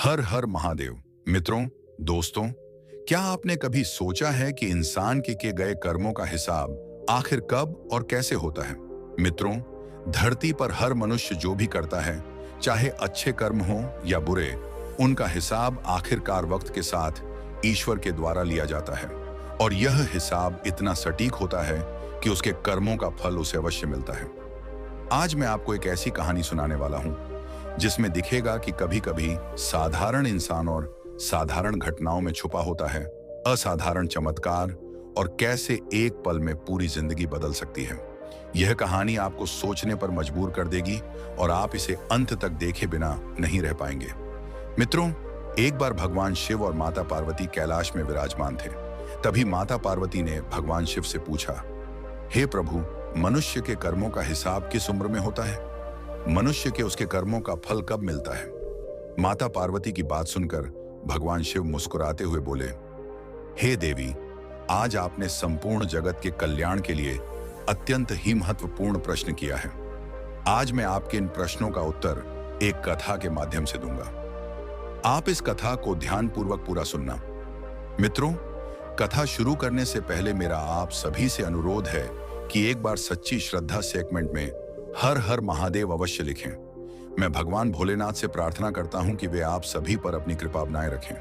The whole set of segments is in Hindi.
हर हर महादेव। मित्रों, दोस्तों, क्या आपने कभी सोचा है कि इंसान के किए गए कर्मों का हिसाब आखिर कब और कैसे होता है? मित्रों, धरती पर हर मनुष्य जो भी करता है, चाहे अच्छे कर्म हो या बुरे, उनका हिसाब आखिरकार वक्त के साथ ईश्वर के द्वारा लिया जाता है। और यह हिसाब इतना सटीक होता है कि उसके कर्मों का फल उसे अवश्य मिलता है। आज मैं आपको एक ऐसी कहानी सुनाने वाला हूं जिसमें दिखेगा कि कभी-कभी साधारण इंसान और साधारण घटनाओं में छुपा होता है असाधारण चमत्कार, और कैसे एक पल में पूरी जिंदगी बदल सकती है। यह कहानी आपको सोचने पर मजबूर कर देगी और आप इसे अंत तक देखे बिना नहीं रह पाएंगे। मित्रों, एक बार भगवान शिव और माता पार्वती कैलाश में विराजमान थे। तभी माता पार्वती ने भगवान शिव से पूछा, हे प्रभु, मनुष्य के कर्मों का हिसाब किस उम्र में होता है? मनुष्य के उसके कर्मों का फल कब मिलता है? माता पार्वती की बात सुनकर भगवान शिव मुस्कुराते हुए बोले, हे देवी, आज आपने संपूर्ण जगत के कल्याण के लिए अत्यंत ही महत्वपूर्ण प्रश्न किया है। आज मैं आपके इन प्रश्नों का उत्तर एक कथा के माध्यम से दूंगा। आप इस कथा को ध्यानपूर्वक पूरा सुनना। मित्रों, कथा शुरू करने से पहले मेरा आप सभी से अनुरोध है कि एक बार सच्ची श्रद्धा से कमेंट में हर हर महादेव अवश्य लिखें। मैं भगवान भोलेनाथ से प्रार्थना करता हूं कि वे आप सभी पर अपनी कृपा बनाए रखें,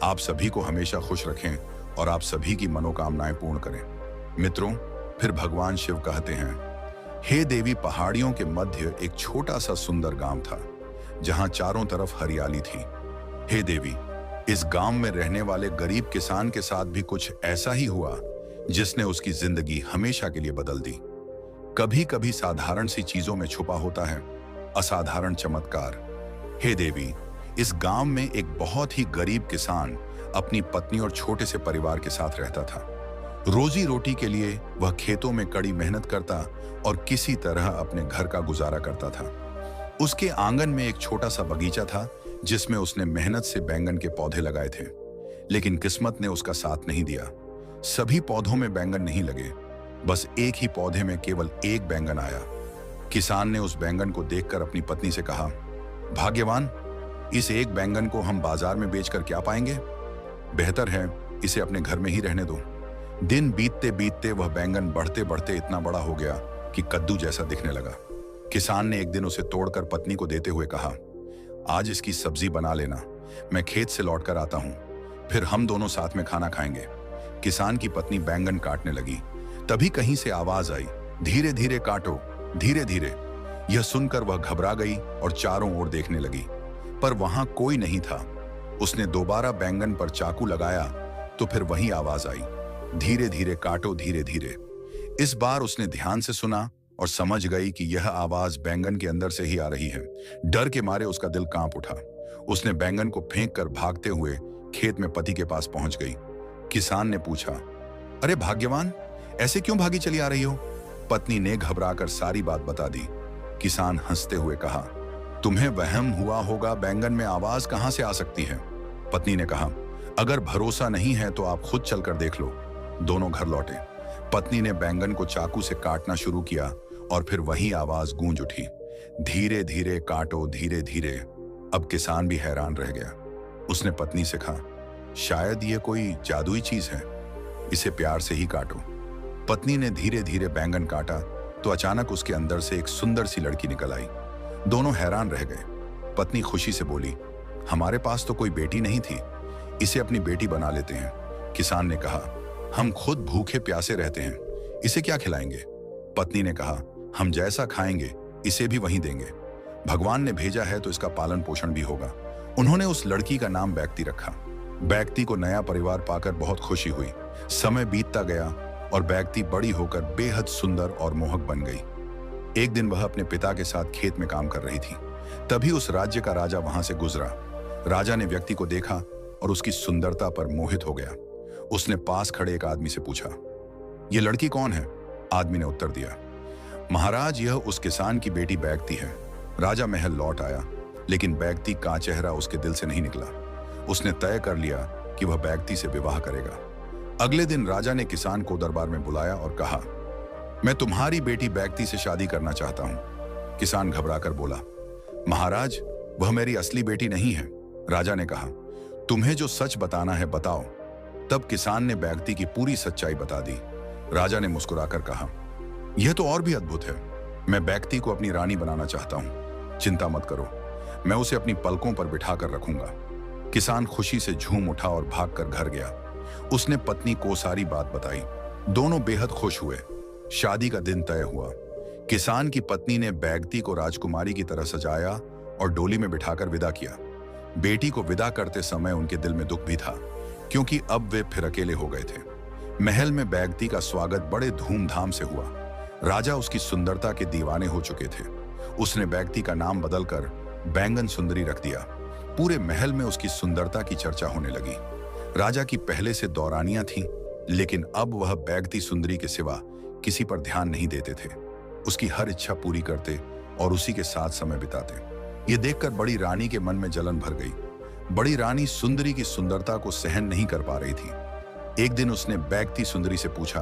आप सभी को हमेशा खुश रखें और आप सभी की मनोकामनाएं पूर्ण करें। मित्रों, फिर भगवान शिव कहते हैं, हे देवी, पहाड़ियों के मध्य एक छोटा सा सुंदर गांव था जहां चारों तरफ हरियाली थी। हे देवी, इस गांव में रहने वाले गरीब किसान के साथ भी कुछ ऐसा ही हुआ जिसने उसकी जिंदगी हमेशा के लिए बदल दी। कभी कभी साधारण सी चीजों में छुपा होता है असाधारण चमत्कार। हे देवी, इस गांव में एक बहुत ही गरीब किसान अपनी पत्नी और छोटे से परिवार के साथ रहता था। रोजी रोटी के लिए वह खेतों में कड़ी मेहनत करता और किसी तरह अपने घर का गुजारा करता था। उसके आंगन में एक छोटा सा बगीचा था जिसमें उसने मेहनत से बैंगन के पौधे लगाए थे, लेकिन किस्मत ने उसका साथ नहीं दिया। सभी पौधों में बैंगन नहीं लगे, बस एक ही पौधे में केवल एक बैंगन आया। किसान ने उस बैंगन को देखकर अपनी पत्नी से कहा, भाग्यवान, इस एक बैंगन को हम बाजार में बेचकर क्या पाएंगे? बेहतर है इसे अपने घर में ही रहने दो। दिन बीतते बीतते वह बैंगन बढ़ते बढ़ते इतना बड़ा हो गया कि कद्दू जैसा दिखने लगा। किसान ने एक दिन उसे तोड़कर पत्नी को देते हुए कहा, आज इसकी सब्जी बना लेना, मैं खेत से लौट कर आता हूं, फिर हम दोनों साथ में खाना खाएंगे। किसान की पत्नी बैंगन काटने लगी। तभी कहीं से आवाज आई, धीरे धीरे काटो, धीरे धीरे। यह सुनकर वह घबरा गई और चारों ओर देखने लगी, पर वहां कोई नहीं था। उसने दोबारा बैंगन पर चाकू लगाया तो फिर वही आवाज आई, धीरे धीरे काटो, धीरे धीरे। इस बार उसने ध्यान से सुना और समझ गई कि यह आवाज बैंगन के अंदर से ही आ रही है। डर के मारे उसका दिल कांप उठा। उसने बैंगन को फेंक कर भागते हुए खेत में पति के पास पहुंच गई। किसान ने पूछा, अरे भाग्यवान, ऐसे क्यों भागी चली आ रही हो? पत्नी ने घबराकर सारी बात बता दी। किसान हंसते हुए कहा, तुम्हें वहम हुआ होगा, बैंगन में आवाज कहां से आ सकती है? पत्नी ने कहा, अगर भरोसा नहीं है तो आप खुद चलकर देख लो। दोनों घर लौटे। पत्नी ने बैंगन को चाकू से काटना शुरू किया और फिर वही आवाज गूंज उठी, धीरे धीरे काटो, धीरे धीरे। अब किसान भी हैरान रह गया। उसने पत्नी से कहा, शायद ये कोई जादुई चीज है, इसे प्यार से ही काटो। पत्नी ने धीरे धीरे बैंगन काटा तो अचानक उसके अंदर से एक सुंदर सी लड़की निकल आई। दोनों हैरान रह गए। पत्नी खुशी से बोली, हमारे पास तो कोई बेटी नहीं थी, इसे अपनी बेटी बना लेते हैं। किसान ने कहा, हम खुद भूखे प्यासे रहते हैं, इसे क्या खिलाएंगे? पत्नी ने कहा, हम जैसा खाएंगे इसे भी वहीं देंगे। भगवान ने भेजा है तो इसका पालन पोषण भी होगा। उन्होंने उस लड़की का नाम बैक्ति रखा। बैक्ति को नया परिवार पाकर बहुत खुशी हुई। समय बीतता गया और बैक्ति बड़ी होकर बेहद सुंदर और मोहक बन गई। एक दिन वह अपने पिता के साथ खेत में काम कर रही थी। तभी उस राज्य का राजा वहां से गुजरा। राजा ने व्यक्ति को देखा और उसकी सुंदरता पर मोहित हो गया। उसने पास खड़े एक आदमी से पूछा, ये लड़की कौन है? आदमी ने उत्तर दिया, महाराज, यह उस किसान की बेटी बैक्ति है। राजा महल लौट आया, लेकिन बैक्ति का चेहरा उसके दिल से नहीं निकला। उसने तय कर लिया कि वह बैक्ति से विवाह करेगा। अगले दिन राजा ने किसान को दरबार में बुलाया और कहा, मैं तुम्हारी बेटी बैक्ति से शादी करना चाहता हूं। किसान घबराकर बोला, महाराज, वह मेरी असली बेटी नहीं है। राजा ने कहा, तुम्हें जो सच बताना है बताओ। तब किसान ने बैगती की पूरी सच्चाई बता दी। राजा ने मुस्कुराकर कहा, यह तो और भी अद्भुत है। मैं बैगती को अपनी रानी बनाना चाहता हूं। चिंता मत करो, मैं उसे अपनी पलकों पर बिठाकर रखूंगा। किसान खुशी से झूम उठा और भागकर घर गया। उसने पत्नी को सारी बात बताई। दोनों बेहद खुश हुए। शादी का दिन तय हुआ। किसान की पत्नी ने बैगती को राजकुमारी की तरह सजाया और डोली में बिठाकर विदा किया। बेटी को विदा करते समय उनके दिल में दुख भी था, क्योंकि अब वे फिर अकेले हो गए थे। महल में बैगती का स्वागत बड़े धूमधाम से हुआ। राजा उसकी सुंदरता के दीवाने हो चुके थे। उसने बैगती का नाम बदलकर बैंगन सुंदरी रख दिया। पूरे महल में उसकी सुंदरता की चर्चा होने लगी। राजा की पहले से दौरानियां थीं, लेकिन अब वह बैगती सुंदरी के सिवा किसी पर ध्यान नहीं देते थे। उसकी हर इच्छा पूरी करते और उसी के साथ समय बिताते। ये देखकर बड़ी रानी के मन में जलन भर गई। बड़ी रानी सुंदरी की सुंदरता को सहन नहीं कर पा रही थी। एक दिन उसने बैगती सुंदरी से पूछा,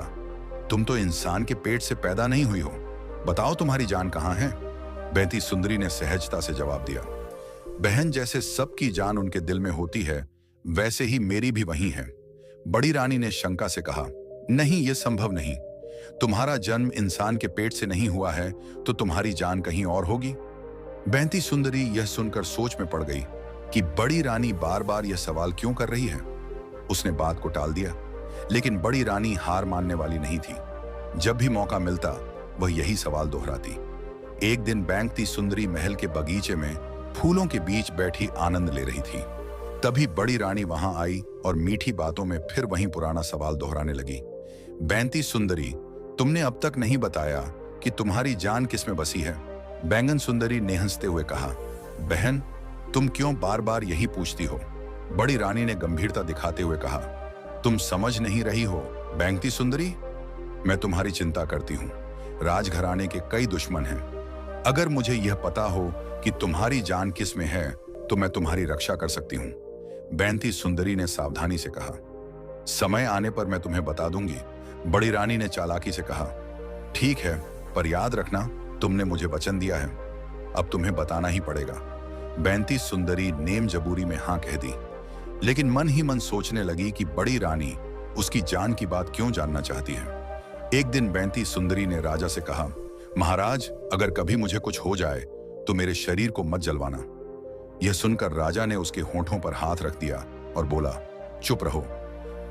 तुम तो इंसान के पेट से पैदा नहीं हुई हो, बताओ तुम्हारी जान कहाँ है? बैगती सुंदरी ने सहजता से जवाब दिया, बहन, जैसे सबकी जान उनके दिल में होती है, वैसे ही मेरी भी वही है। बड़ी रानी ने शंका से कहा, नहीं, यह संभव नहीं। तुम्हारा जन्म इंसान के पेट से नहीं हुआ है, तो तुम्हारी जान कहीं और होगी। बैगती सुंदरी यह सुनकर सोच में पड़ गई कि बड़ी रानी बार बार यह सवाल क्यों कर रही है। उसने बात को टाल दिया, लेकिन बड़ी रानी हार मानने वाली नहीं थी। जब भी मौका मिलता वह यही सवाल दोहराती। एक दिन बैगती सुंदरी महल के बगीचे में फूलों के बीच बैठी आनंद ले रही थी। तभी बड़ी रानी वहां आई और मीठी बातों में फिर वही पुराना सवाल दोहराने लगी। बैगती सुंदरी, तुमने अब तक नहीं बताया कि तुम्हारी जान किसमें बसी है। बैंगन सुंदरी ने हंसते हुए कहा, बहन, तुम क्यों बार बार यही पूछती हो? बड़ी रानी ने गंभीरता दिखाते हुए कहा, तुम समझ नहीं रही हो बैंगती सुंदरी, मैं तुम्हारी चिंता करती हूँ। राजघराने के कई दुश्मन हैं। अगर मुझे यह पता हो कि तुम्हारी जान किस में है तो मैं तुम्हारी रक्षा कर सकती हूँ। बैंगती सुंदरी ने सावधानी से कहा, समय आने पर मैं तुम्हें बता दूंगी। बड़ी रानी ने चालाकी से कहा, ठीक है, पर याद रखना, तुमने मुझे वचन दिया है, अब तुम्हें बताना ही पड़ेगा। बैंगती सुंदरी नेम जबूरी में हाँ कह दी, लेकिन मन ही मन सोचने लगी कि बड़ी रानी उसकी जान की बात क्यों जानना चाहती है। एक दिन बैंगती सुंदरी ने राजा से कहा, महाराज, अगर कभी मुझे कुछ हो जाए तो मेरे शरीर को मत जलवाना। यह सुनकर राजा ने उसके होंठों पर हाथ रख दिया और बोला, चुप रहो।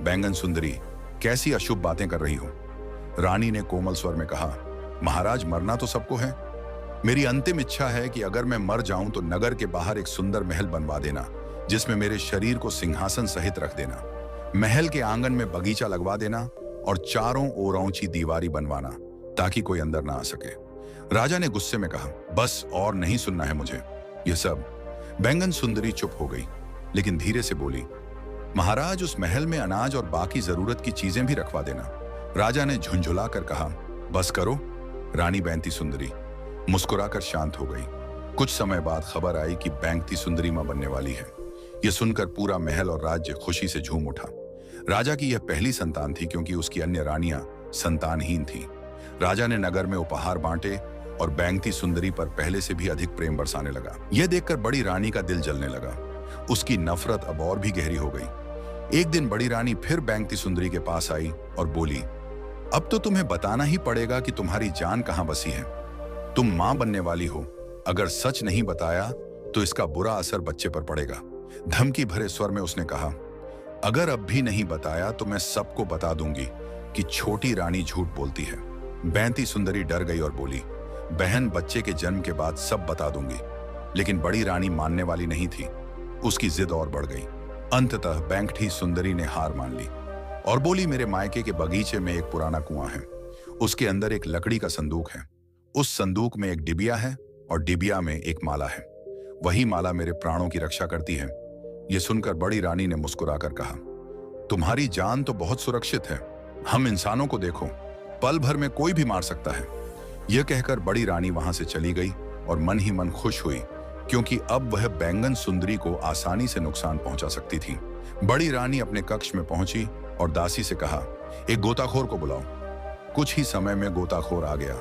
बैंगन सुंदरी, कैसी अशुभ बातें कर रही हो? रानी ने कोमल स्वर में कहा, महाराज, मरना तो सबको है। मेरी अंतिम इच्छा है कि अगर मैं मर जाऊं तो नगर के बाहर एक सुंदर महल बनवा देना, जिसमें मेरे शरीर को सिंहासन सहित रख देना। महल के आंगन में बगीचा लगवा देना और चारों ओर ऊंची दीवारी बनवाना, ताकि कोई अंदर ना आ सके। राजा ने गुस्से में कहा, बस और नहीं सुनना है मुझे यह सब। बैंगन सुंदरी चुप हो गई, लेकिन धीरे से बोली, महाराज, उस महल में अनाज और बाकी जरूरत की चीजें भी रखवा देना। राजा ने झुंझुला कर कहा, बस करो। रानी बैंगती सुंदरी मुस्कुराकर शांत हो गई। कुछ समय बाद खबर आई कि बैंगती सुंदरी मां बनने वाली है। यह सुनकर पूरा महल और राज्य खुशी से झूम उठा। राजा की यह पहली संतान थी, क्योंकि उसकी अन्य रानियां संतानहीन थीं। राजा ने नगर में उपहार बांटे और बैंगती सुंदरी पर पहले से भी अधिक प्रेम बरसाने लगा। यह देखकर बड़ी रानी का दिल जलने लगा। उसकी नफरत अब और भी गहरी हो गई। एक दिन बड़ी रानी फिर बैंगती सुंदरी के पास आई और बोली, अब तो तुम्हें बताना ही पड़ेगा कि तुम्हारी जान कहां बसी है। तुम मां बनने वाली हो। अगर सच नहीं बताया तो इसका बुरा असर बच्चे पर पड़ेगा। धमकी भरे स्वर में उसने कहा, अगर अब भी नहीं बताया तो मैं सबको बता दूंगी कि छोटी रानी झूठ बोलती है। बैंगती सुंदरी डर गई और बोली, बहन, बच्चे के जन्म के बाद सब बता दूंगी। लेकिन बड़ी रानी मानने वाली नहीं थी। उसकी जिद और बढ़ गई। अंततः बैंगती सुंदरी ने हार मान ली और बोली, मेरे मायके के बगीचे में एक पुराना कुआं है। उसके अंदर एक लकड़ी का संदूक है। उस संदूक में एक डिबिया है और डिबिया में एक माला है। वही माला मेरे प्राणों की रक्षा करती है। यह सुनकर बड़ी रानी ने मुस्कुराकर कहा, तुम्हारी जान तो बहुत सुरक्षित है। हम इंसानों को देखो, पल भर में कोई भी मार सकता है। यह कहकर बड़ी रानी वहां से चली गई और मन ही मन खुश हुई, क्योंकि अब वह बैंगन सुंदरी को आसानी से नुकसान पहुंचा सकती थी। बड़ी रानी अपने कक्ष में पहुंची और दासी से कहा, एक गोताखोर को बुलाओ। कुछ ही समय में गोताखोर आ गया।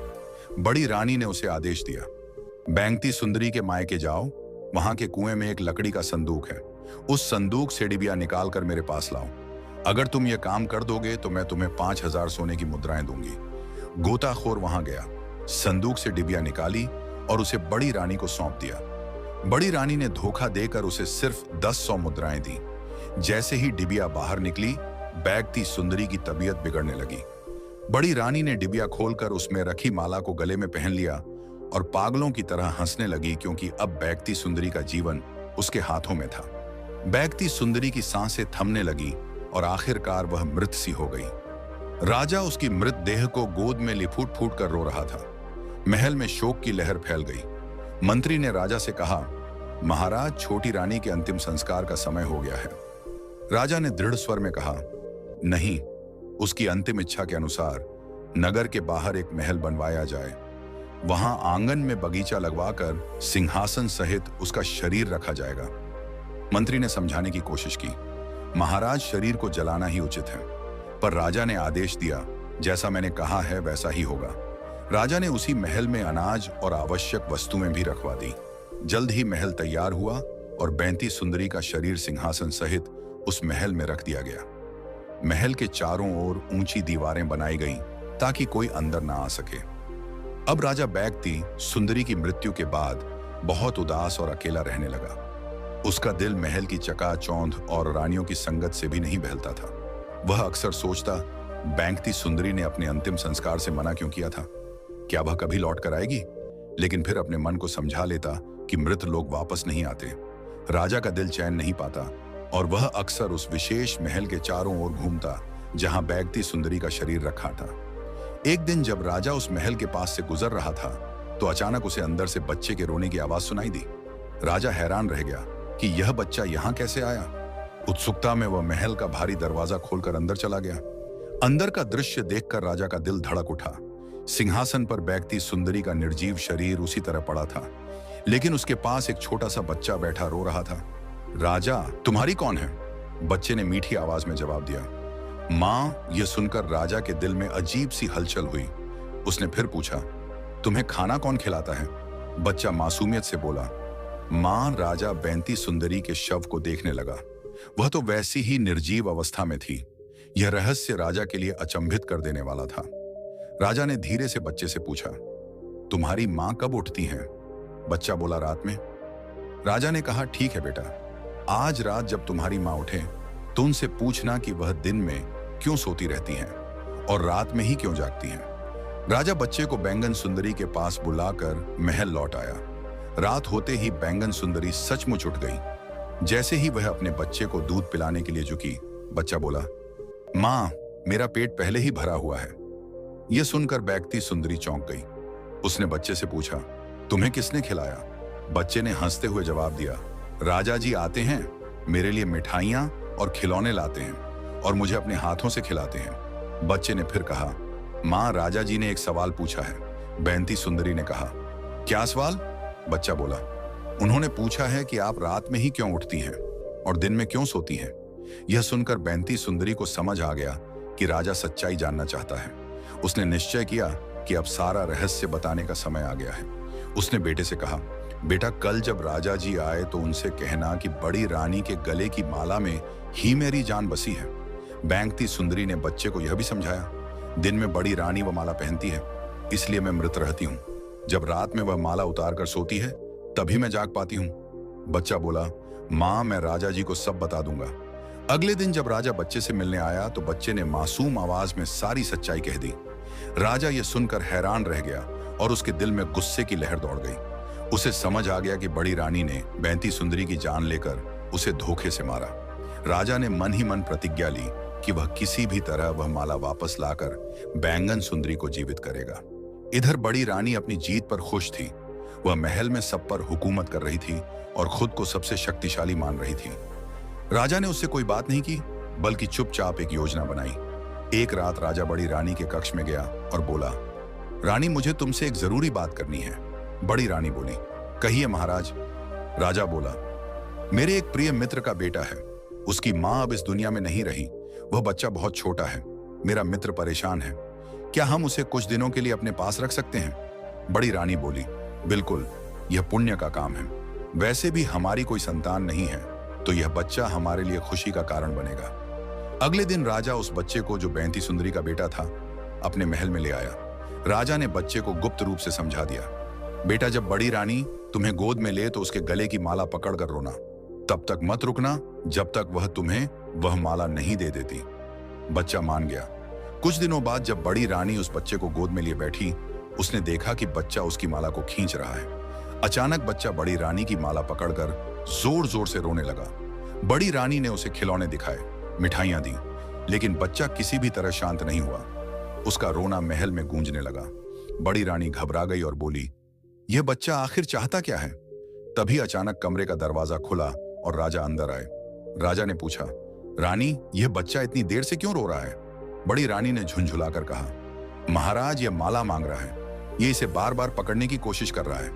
बड़ी रानी ने उसे आदेश दिया, बैंगती सुंदरी के मायके जाओ, वहां के कुएं में एक लकड़ी का संदूक है। उस संदूक से डिबिया निकाल कर मेरे पास लाओ। अगर तुम ये काम कर दोगे तो मैं तुम्हें 5,000 सोने की मुद्राएं दूंगी। गोताखोर वहां गया, संदूक से डिबिया निकाली और उसे बड़ी रानी को सौंप दिया। बड़ी रानी ने धोखा देकर उसे सिर्फ 10 मुद्राएं दी। जैसे ही डिबिया बाहर निकली, बैगती सुंदरी की तबीयत बिगड़ने लगी। बड़ी रानी ने डिबिया खोलकर उसमें रखी माला को गले में पहन लिया और पागलों की तरह हंसने लगी, क्योंकि अब बैगती सुंदरी का जीवन उसके हाथों में था। बैगती सुंदरी की सांसें थमने लगी और आखिरकार वह मृत सी हो गई। राजा उसकी मृत देह को गोद में लिफूट फूट कर रो रहा था। महल में शोक की लहर फैल गई। मंत्री ने राजा से कहा, महाराज, छोटी रानी के अंतिम संस्कार का समय हो गया है। राजा ने दृढ़ स्वर में कहा, नहीं, उसकी अंतिम इच्छा के अनुसार नगर के बाहर एक महल बनवाया जाए। वहां आंगन में बगीचा लगवाकर सिंहासन सहित उसका शरीर रखा जाएगा। मंत्री ने समझाने की कोशिश की, महाराज, शरीर को जलाना ही उचित है। पर राजा ने आदेश दिया, जैसा मैंने कहा है वैसा ही होगा। राजा ने उसी महल में अनाज और आवश्यक वस्तुएं भी रखवा दी। जल्द ही महल तैयार हुआ और बैगती सुंदरी का शरीर सिंहासन सहित उस महल में रख दिया गया। महल के चारों ओर ऊंची दीवारें बनाई गईं ताकि कोई अंदर ना आ सके। अब राजा बैगती सुंदरी की मृत्यु के बाद बहुत उदास और अकेला रहने लगा। उसका दिल महल की चकाचौंध और रानियों की संगत से भी नहीं बहलता था। वह अक्सर सोचता, बैगती सुंदरी ने अपने अंतिम संस्कार से मना क्यों किया था? क्या वह कभी लौट कर आएगी? लेकिन फिर अपने मन को समझा लेता कि मृत लोग वापस नहीं आते। राजा का दिल चैन नहीं पाता और वह अक्सर उस विशेष महल के चारों ओर घूमता जहां बैगती सुंदरी का शरीर रखा था। एक दिन जब राजा उस महल के पास से गुजर रहा था तो अचानक उसे अंदर से बच्चे के रोने की आवाज सुनाई दी। राजा हैरान रह गया कि यह बच्चा यहां कैसे आया। उत्सुकता में वह महल का भारी दरवाजा खोलकर अंदर चला गया। अंदर का दृश्य देखकर राजा का दिल धड़क उठा। सिंहासन पर बैगती सुंदरी का निर्जीव शरीर उसी तरह पड़ा था, लेकिन उसके पास एक छोटा सा बच्चा बैठा रो रहा था। राजा, तुम्हारी कौन है? बच्चे ने मीठी आवाज में जवाब दिया। मां, यह सुनकर राजा के दिल में अजीब सी हलचल हुई। उसने फिर पूछा, तुम्हें खाना कौन खिलाता है? बच्चा मासूमियत से बोला, मां। राजा बैगती सुंदरी के शव को देखने लगा। वह तो वैसी ही निर्जीव अवस्था में थी। यह रहस्य राजा के लिए अचंभित कर देने वाला था। राजा ने धीरे से बच्चे से पूछा, तुम्हारी मां कब उठती हैं? बच्चा बोला, रात में। राजा ने कहा, ठीक है बेटा, आज रात जब तुम्हारी मां उठे तो उनसे पूछना कि वह दिन में क्यों सोती रहती हैं और रात में ही क्यों जागती हैं। राजा बच्चे को बैंगन सुंदरी के पास बुलाकर महल लौट आया। रात होते ही बैंगन सुंदरी सचमुच उठ गई। जैसे ही वह अपने बच्चे को दूध पिलाने के लिए झुकी, बच्चा बोला, मां, मेरा पेट पहले ही भरा हुआ है। यह सुनकर बैगती सुंदरी चौंक गई। उसने बच्चे से पूछा, तुम्हें किसने खिलाया? बच्चे ने हंसते हुए जवाब दिया, राजा जी आते हैं, मेरे लिए मिठाइयां और खिलौने लाते हैं और मुझे अपने हाथों से खिलाते हैं। बच्चे ने फिर कहा, मां, राजा जी ने एक सवाल पूछा है। बैगती सुंदरी ने कहा, क्या सवाल? बच्चा बोला, उन्होंने पूछा है कि आप रात में ही क्यों उठती हैं और दिन में क्यों सोती हैं। यह सुनकर बैगती सुंदरी को समझ आ गया कि राजा सच्चाई जानना चाहता है। उसने निश्चय किया कि अब सारा रहस्य बताने का समय आ गया है। उसने बेटे से कहा, बेटा, कल जब राजा जी आए तो उनसे कहना कि बड़ी रानी के गले की माला में ही मेरी जान बसी है। बैगती सुंदरी ने बच्चे को यह भी समझाया, दिन में बड़ी रानी वह माला पहनती है, इसलिए मैं मृत रहती हूँ। जब रात में वह माला उतार कर सोती है तभी मैं जाग पाती हूँ। बच्चा बोला, मां, मैं राजा जी को सब बता दूंगा। अगले दिन जब राजा बच्चे से मिलने आया तो बच्चे ने मासूम आवाज में सारी सच्चाई कह दी। राजा यह सुनकर हैरान रह गया और उसके दिल में गुस्से की लहर दौड़ गई। उसे समझ आ गया कि बड़ी रानी ने बैगती सुंदरी की जान लेकर उसे धोखे से मारा। राजा ने मन ही मन प्रतिज्ञा ली कि वह किसी भी तरह वह माला वापस लाकर बैंगन सुंदरी को जीवित करेगा। इधर बड़ी रानी अपनी जीत पर खुश थी। वह महल में सब पर हुकूमत कर रही थी और खुद को सबसे शक्तिशाली मान रही थी। राजा ने उससे कोई बात नहीं की, बल्कि चुपचाप एक योजना बनाई। एक रात राजा बड़ी रानी के कक्ष में गया और बोला, रानी, मुझे तुमसे एक जरूरी बात करनी है। बड़ी रानी बोली, कहिए महाराज। राजा बोला, मेरे एक प्रिय मित्र का बेटा है। उसकी मां अब इस दुनिया में नहीं रही। वह बच्चा बहुत छोटा है। मेरा मित्र परेशान है। क्या हम उसे कुछ दिनों के लिए अपने पास रख सकते हैं? बड़ी रानी बोली, बिल्कुल, यह पुण्य का काम है। वैसे भी हमारी कोई संतान नहीं है तो यह बच्चा हमारे लिए खुशी का कारण बनेगा। अगले दिन राजा उस बच्चे को, जो बैंती सुंदरी का बेटा था, अपने महल में ले आया। राजा ने बच्चे को गुप्त रूप से समझा दिया, बेटा, जब बड़ी रानी तुम्हें गोद में ले तो उसके गले की माला पकड़कर रोना। तब तक मत रुकना जब तक वह तुम्हें वह माला नहीं दे देती। बच्चा मान गया। कुछ दिनों बाद जब बड़ी रानी उस बच्चे को गोद में लिए बैठी, उसने देखा कि बच्चा उसकी माला को खींच रहा है। अचानक बच्चा बड़ी रानी की माला पकड़कर जोर जोर से रोने लगा। बड़ी रानी ने उसे खिलौने दिखाए, मिठाइयां दी, लेकिन बच्चा किसी भी तरह शांत नहीं हुआ। उसका रोना महल में गूंजने लगा। बड़ी रानी घबरा गई और बोली, यह बच्चा आखिर चाहता क्या है? तभी अचानक कमरे का दरवाजा खुला और राजा अंदर आए। राजा ने पूछा, रानी, यह बच्चा इतनी देर से क्यों रो रहा है? बड़ी रानी ने झुंझुलाकर कहा, महाराज, यह माला मांग रहा है। ये इसे बार बार पकड़ने की कोशिश कर रहा है।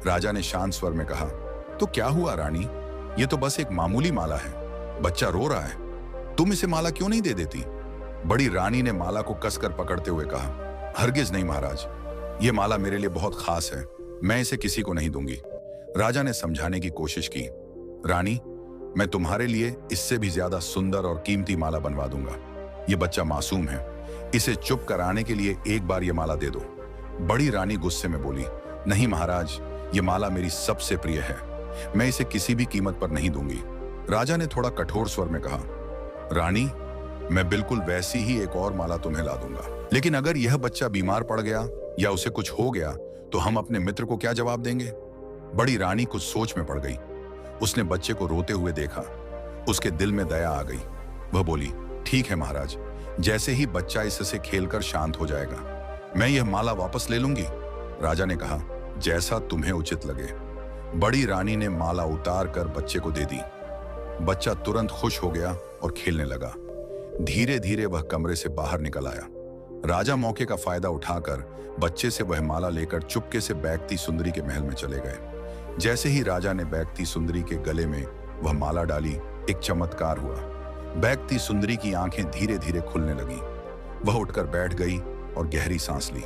राजा ने शांत स्वर में कहा, तो क्या हुआ रानी? ये तो बस एक मामूली माला है। बच्चा रो रहा है, तुम इसे माला क्यों नहीं दे देती? बड़ी रानी ने माला को कसकर पकड़ते हुए कहा, हरगिज नहीं महाराज, ये माला मेरे लिए बहुत खास है, मैं इसे किसी को नहीं दूंगी। राजा ने समझाने की कोशिश की, रानी, मैं तुम्हारे लिए इससे भी ज्यादा सुंदर और कीमती माला बनवा दूंगा। ये बच्चा मासूम है, इसे चुप कराने के लिए एक बार ये माला दे दो। बड़ी रानी गुस्से में बोली, नहीं महाराज, ये माला मेरी सबसे प्रिय है, मैं इसे किसी भी कीमत पर नहीं दूंगी। राजा ने थोड़ा कठोर स्वर में कहा, रानी, मैं बिल्कुल वैसी ही एक और माला तुम्हें ला दूंगा, लेकिन अगर यह बच्चा बीमार पड़ गया या उसे कुछ हो गया तो हम अपने मित्र को क्या जवाब देंगे? बड़ी रानी कुछ सोच में पड़ गई। उसने बच्चे को रोते हुए देखा, उसके दिल में दया आ गई। वह बोली, ठीक है महाराज, जैसे ही बच्चा इससे खेलकर शांत हो जाएगा, मैं यह माला वापस ले लूंगी। राजा ने कहा, जैसा तुम्हें उचित लगे। बड़ी रानी ने माला उतार कर बच्चे को दे दी। बच्चा तुरंत खुश हो गया और खेलने लगा। धीरे धीरे वह कमरे से बाहर निकल आया। राजा मौके का फायदा उठाकर बच्चे से वह माला लेकर चुपके से बैगती सुंदरी के महल में चले गए। जैसे ही राजा ने बैगती सुंदरी के गले में वह माला डाली, एक चमत्कार हुआ। बैगती सुंदरी की आंखें धीरे धीरे खुलने लगीं। वह उठकर बैठ गई और गहरी सांस ली।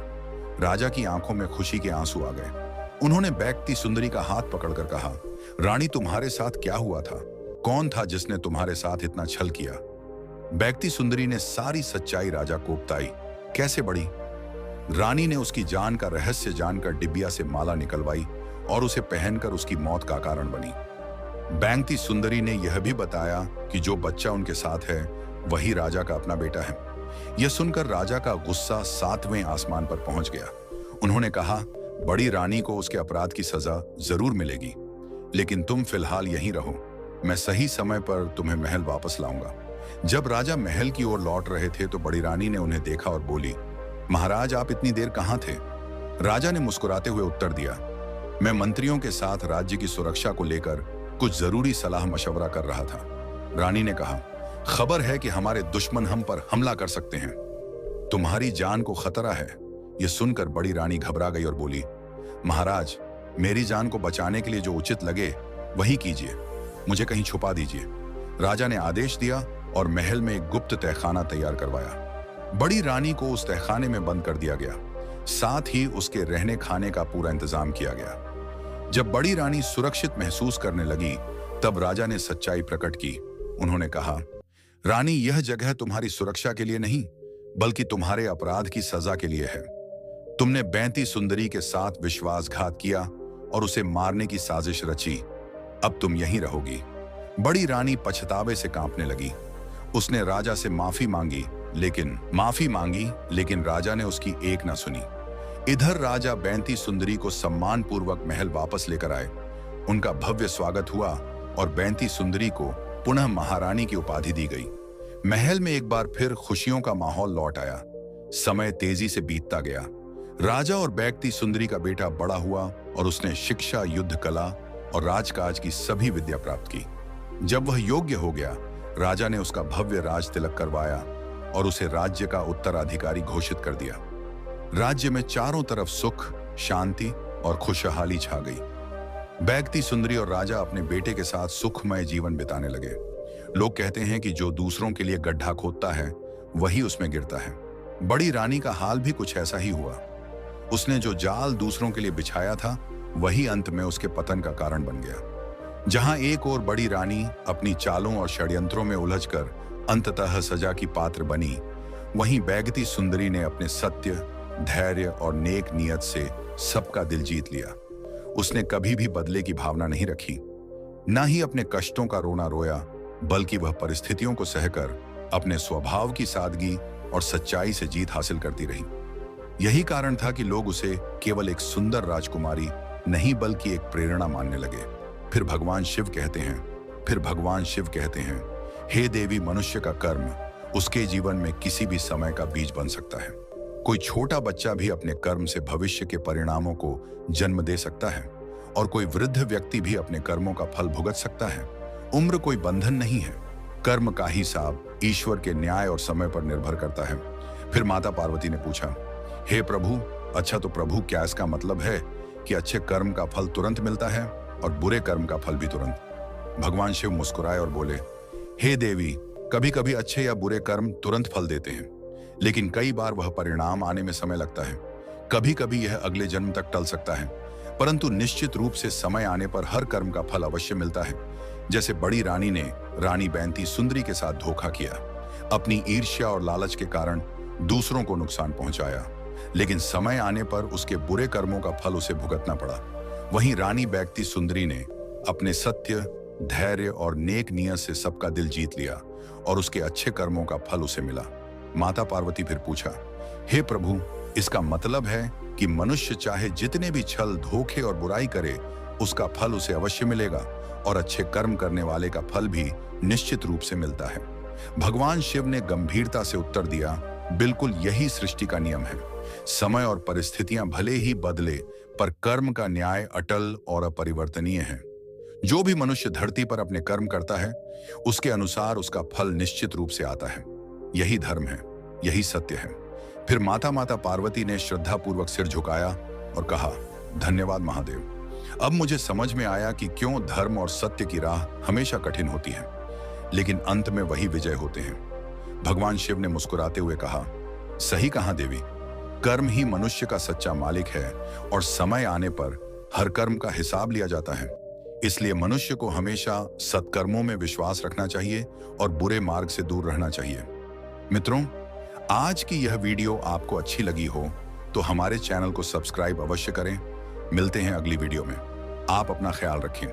राजा की आंखों में खुशी के आंसू आ गए। उन्होंने बैगती सुंदरी का हाथ पकड़कर कहा, रानी, तुम्हारे साथ क्या हुआ था? कौन था जिसने तुम्हारे साथ इतना छल किया? बैगती सुंदरी ने सारी सच्चाई राजा को बताई। कैसे बड़ी रानी ने उसकी जान का रहस्य जानकर डिबिया से माला निकलवाई और उसे पहनकर उसकी मौत का कारण बनी। बैंगती सुंदरी ने यह भी बताया कि जो बच्चा उनके साथ है वही राजा का अपना बेटा है। यह सुनकर राजा का गुस्सा 7वें आसमान पर पहुंच गया। उन्होंने कहा, बड़ी रानी को उसके अपराध की सजा जरूर मिलेगी, लेकिन तुम फिलहाल यहीं रहो, मैं सही समय पर तुम्हें महल वापस लाऊंगा। जब राजा महल की ओर लौट रहे थे तो बड़ी रानी ने उन्हें देखा और बोली, महाराज, आप इतनी देर कहाँ थे? राजा ने मुस्कुराते हुए उत्तर दिया, मैं मंत्रियों के साथ राज्य की सुरक्षा को लेकर कुछ जरूरी सलाह मशवरा कर रहा था। रानी ने कहा, खबर है कि हमारे दुश्मन हम पर हमला कर सकते हैं, तुम्हारी जान को खतरा है। यह सुनकर बड़ी रानी घबरा गई और बोली, महाराज, मेरी जान को बचाने के लिए जो उचित लगे वही कीजिए, मुझे कहीं छुपा दीजिए। राजा ने आदेश दिया और महल में एक गुप्त तहखाना तैयार करवाया। बड़ी रानी को उस तहखाने में बंद कर दिया गया, साथ ही उसके रहने खाने का पूरा इंतजाम किया गया। जब बड़ी रानी सुरक्षित महसूस करने लगी तब राजा ने सच्चाई प्रकट की। उन्होंने कहा, रानी, यह जगह तुम्हारी सुरक्षा के लिए नहीं बल्कि तुम्हारे अपराध की सजा के लिए है। तुमने बैंती सुंदरी के साथ विश्वासघात किया और उसे मारने की साजिश रची। अब तुम यहीं रहोगी। बड़ी रानी पछतावे से कांपने लगी। उसने राजा से माफी मांगी, लेकिन राजा ने उसकी एक ना सुनी। इधर राजा बैंती सुंदरी को सम्मान पूर्वक महल वापस लेकर आए। उनका भव्य स्वागत हुआ और बैंती सुंदरी को पुनः महारानी की उपाधि दी गई। महल में एक बार फिर खुशियों का माहौल लौट आया। समय तेजी से बीतता गया। राजा और बैंती सुंदरी का बेटा बड़ा हुआ और उसने शिक्षा, युद्ध कला और राजकाज की सभी विद्या प्राप्त की। जब वह योग्य हो गया, राजा ने उसका भव्य राज तिलक करवाया और उसे राज्य का उत्तराधिकारी घोषित कर दिया। राज्य में चारों तरफ सुख, शांति और खुशहाली छा गई। बैंती सुंदरी और राजा अपने बेटे के साथ सुखमय जीवन बिताने लगे। लोग कहते हैं कि जो दूसरों के लिए गड्ढा खोदता है वही उसमें गिरता है। बड़ी रानी का हाल भी कुछ ऐसा ही हुआ। उसने जो जाल दूसरों के लिए बिछाया था वही अंत में उसके पतन का कारण बन गया। जहां एक और बड़ी रानी अपनी चालों और षड्यंत्रों में उलझकर अंततः सजा की पात्र बनी, वहीं बैगती सुंदरी ने अपने सत्य, धैर्य और नेक नियत से सबका दिल जीत लिया। उसने कभी भी बदले की भावना नहीं रखी, ना ही अपने कष्टों का रोना रोया, बल्कि वह परिस्थितियों को सहकर अपने स्वभाव की सादगी और सच्चाई से जीत हासिल करती रही। यही कारण था कि लोग उसे केवल एक सुंदर राजकुमारी नहीं बल्कि एक प्रेरणा मानने लगे। फिर भगवान शिव कहते हैं, हे देवी, मनुष्य का कर्म उसके जीवन में किसी भी समय का बीज बन सकता है। कोई छोटा बच्चा भी अपने कर्म से भविष्य के परिणामों को जन्म दे सकता है और कोई वृद्ध व्यक्ति भी अपने कर्मों का फल भुगत सकता है। उम्र कोई बंधन नहीं है। कर्म का हिसाब ईश्वर के न्याय और समय पर निर्भर करता है। फिर माता पार्वती ने पूछा, हे प्रभु, अच्छा तो प्रभु, क्या इसका मतलब है कि अच्छे कर्म का फल तुरंत मिलता है और बुरे कर्म का फल भी तुरंत? भगवान शिव मुस्कुराए और बोले, हे देवी, कभी कभी अच्छे या बुरे कर्म तुरंत फल देते हैं, लेकिन कई बार वह परिणाम आने में समय लगता है। कभी कभी यह अगले जन्म तक टल सकता है, परंतु निश्चित रूप से समय आने पर हर कर्म का फल अवश्य मिलता है। जैसे बड़ी रानी ने रानी बैगती सुंदरी के साथ धोखा किया, अपनी ईर्ष्या और लालच के कारण दूसरों को नुकसान पहुंचाया, लेकिन समय आने पर उसके बुरे कर्मों का फल उसे भुगतना पड़ा। वहीं रानी बैगती सुंदरी ने अपने सत्य, धैर्य और नेक नियत से सबका दिल जीत लिया और उसके अच्छे कर्मों का फल उसे मिला। माता पार्वती फिर पूछा, हे प्रभु, इसका मतलब है कि मनुष्य चाहे जितने भी छल, धोखे और बुराई करे, उसका फल उसे अवश्य मिलेगा और अच्छे कर्म करने वाले का फल भी निश्चित रूप से मिलता है। भगवान शिव ने गंभीरता से उत्तर दिया, बिल्कुल यही सृष्टि का नियम है। समय और परिस्थितियां भले ही बदले, पर कर्म का न्याय अटल और अपरिवर्तनीय है। जो भी मनुष्य धरती पर अपने कर्म करता है, उसके अनुसार उसका फल निश्चित रूप से आता है। यही धर्म है, यही सत्य है। फिर माता पार्वती ने श्रद्धापूर्वक सिर झुकाया और कहा, धन्यवाद महादेव। अब मुझे समझ में आया कि क्यों धर्म और सत्य की राह हमेशा कठिन होती है, लेकिन अंत में वही विजय होते हैं। भगवान शिव ने मुस्कुराते हुए कहा, सही कहा देवी, कर्म ही मनुष्य का सच्चा मालिक है और समय आने पर हर कर्म का हिसाब लिया जाता है। इसलिए मनुष्य को हमेशा सत्कर्मों में विश्वास रखना चाहिए और बुरे मार्ग से दूर रहना चाहिए। मित्रों, आज की यह वीडियो आपको अच्छी लगी हो तो हमारे चैनल को सब्सक्राइब अवश्य करें। मिलते हैं अगली वीडियो में। आप अपना ख्याल रखें।